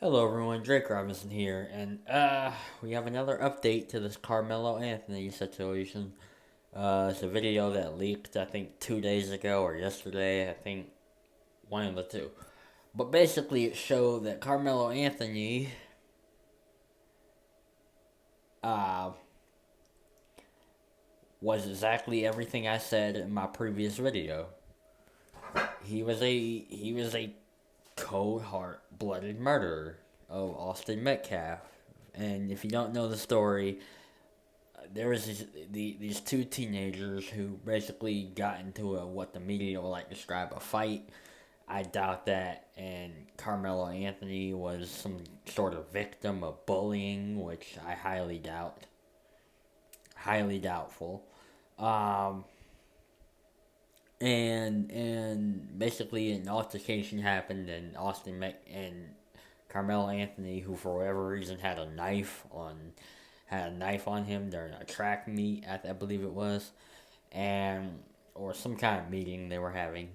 Hello everyone, Drake Robinson here, and we have another update to this Carmelo Anthony situation. It's a video that leaked, I think, 2 days ago or yesterday, I think, one of the two. But basically, it showed that Carmelo Anthony, uh, was exactly everything I said in my previous video. He was a cold heart blooded murderer of Austin Metcalf. And if you don't know the story, there was these two teenagers who basically got into what the media will like describe a fight. I doubt that, and Carmelo Anthony was some sort of victim of bullying, which I highly doubt. Highly doubtful. Um, and basically an altercation happened, and and Carmelo Anthony, who for whatever reason had a knife on him during a track meet, I believe it was, and or some kind of meeting they were having,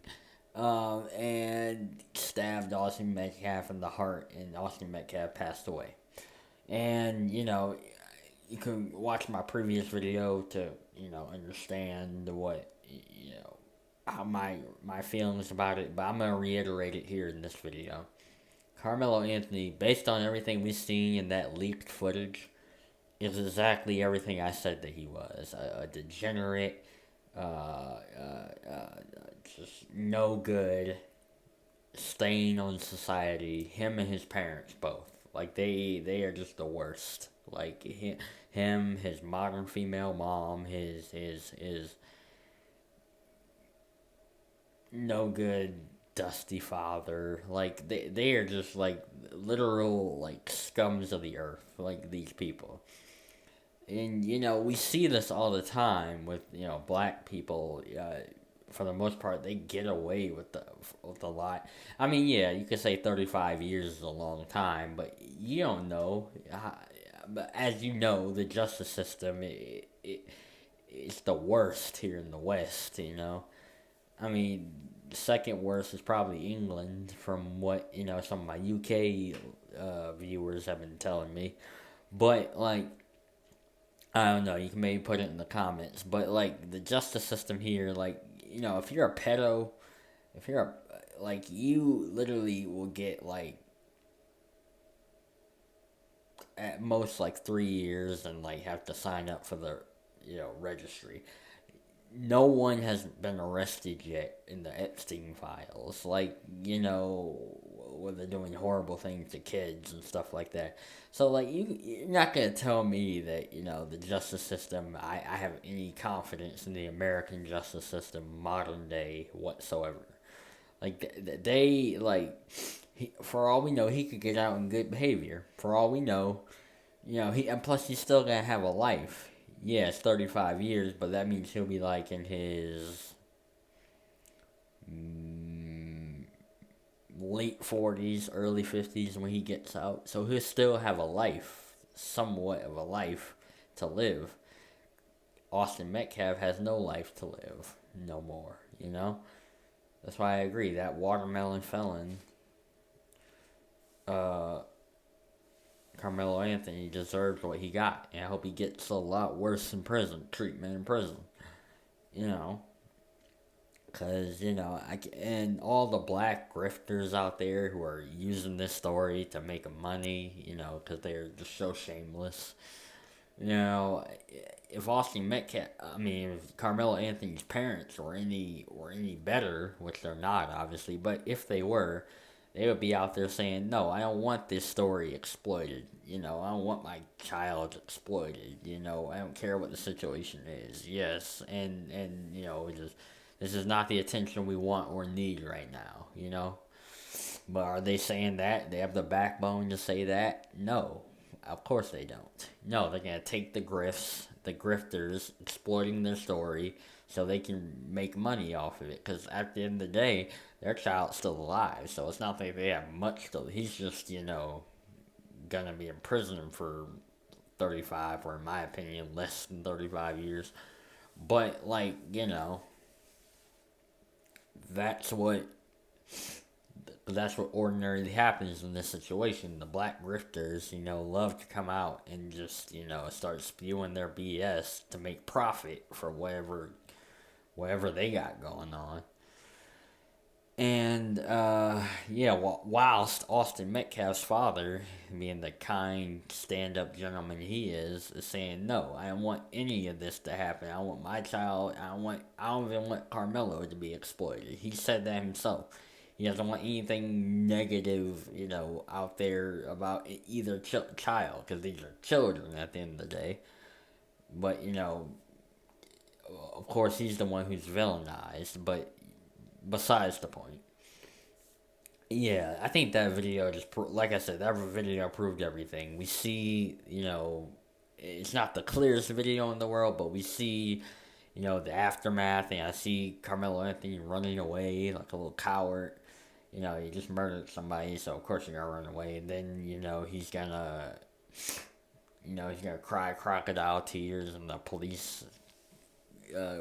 and stabbed Austin Metcalf in the heart, and Austin Metcalf passed away. And you can watch my previous video to understand what how my feelings about it, but I'm gonna reiterate it here in this video. Carmelo Anthony, based on everything we've seen in that leaked footage, is exactly everything I said that he was. A degenerate, uh, uh, uh, just no good, stain on society. Him and his parents both. Like, they are just the worst. Like, his modern female mom, his no good, dusty father. Like, they are just, like, literal, like, scums of the earth. Like, these people. And we see this all the time with black people. For the most part, they get away with a lot. I mean, yeah, you could say 35 years is a long time, but you don't know. But as you know, the justice system it's the worst here in the West. I mean, the second worst is probably England, from what some of my UK viewers have been telling me. But like, I don't know. You can maybe put it in the comments, but like the justice system here, like if you're a pedo, if you're like you literally will get like at most like 3 years and like have to sign up for the registry. No one has been arrested yet in the Epstein files. Like, where they're doing horrible things to kids and stuff like that. So, like, you're not going to tell me that, the justice system, I have any confidence in the American justice system, modern day, whatsoever. Like, for all we know, he could get out in good behavior. For all we know, and plus he's still going to have a life. Yeah, it's 35 years, but that means he'll be like in his mm, late 40s, early 50s when he gets out. So he'll still have a life, somewhat of a life to live. Austin Metcalf has no life to live no more. That's why I agree. That watermelon felon, uh, Carmelo Anthony, deserves what he got. And I hope he gets a lot worse in prison, treatment in prison. You know, Cause and all the black grifters out there who are using this story to make money, cause they're just so shameless. You know, if Austin Metcalf, I mean, if Carmelo Anthony's parents were any better, which they're not, obviously, but if they were, they would be out there saying, "No, I don't want this story exploited. I don't want my child exploited. I don't care what the situation is. Yes, and just this is not the attention we want or need right now. But are they saying that? They have the backbone to say that? No. Of course they don't. No, they're gonna take the grifters exploiting their story so they can make money off of it. Because at the end of the day, their child's still alive, so it's not like they have much to. He's just gonna be in prison for 35, or in my opinion, less than 35 years. But like that's what But that's what ordinarily happens in this situation. The black grifters, love to come out and just, start spewing their BS to make profit for whatever they got going on. And yeah, whilst Austin Metcalf's father, being the kind, stand-up gentleman he is saying no. I don't want any of this to happen. I want my child. I don't even want Carmelo to be exploited. He said that himself. He doesn't want anything negative, out there about either child, because these are children at the end of the day. But of course, he's the one who's villainized. But besides the point. Yeah, I think that video like I said, that video proved everything. We see, it's not the clearest video in the world, but we see, the aftermath, and I see Carmelo Anthony running away like a little coward. He just murdered somebody, so of course he's gonna run away. And then, he's gonna cry crocodile tears in the police uh,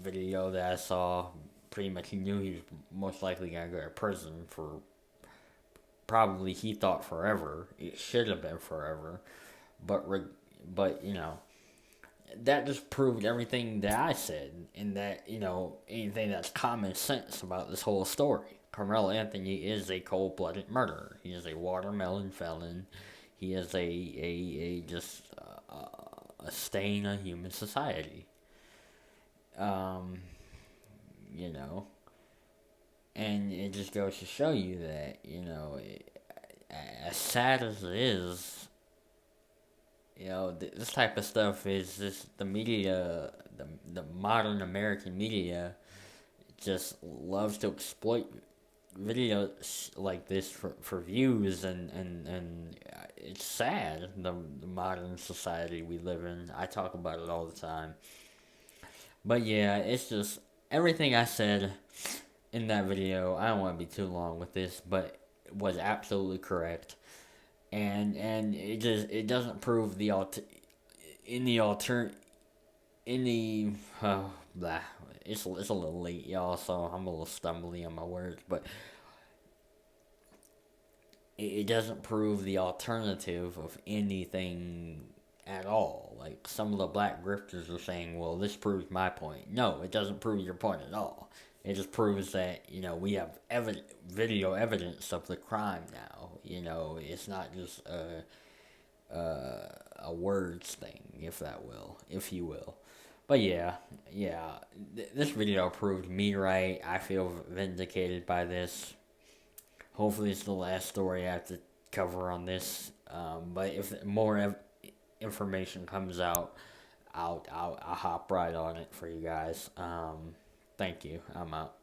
video that I saw. Pretty much he knew he was most likely going to go to prison for probably he thought forever. It should have been forever. But that just proved everything that I said, and that, anything that's common sense about this whole story. Carmelo Anthony is a cold-blooded murderer. He is a watermelon felon. He is a just a stain on human society. You know, and it just goes to show you that, as sad as it is, this type of stuff is just the media, the modern American media just loves to exploit videos like this for views, and it's sad, the modern society we live in. I talk about it all the time. But yeah, it's just everything I said in that video. I don't want to be too long with this, but was absolutely correct. And it doesn't prove the blah. It's a little late, y'all, so I'm a little stumbly on my words, but it doesn't prove the alternative of anything at all. Like, some of the black grifters are saying, well, this proves my point. No, it doesn't prove your point at all. It just proves that, we have video evidence of the crime now. It's not just a words thing, if you will. But yeah, this video proved me right. I feel vindicated by this. Hopefully it's the last story I have to cover on this. But if more information comes out, I'll hop right on it for you guys. Thank you. I'm out.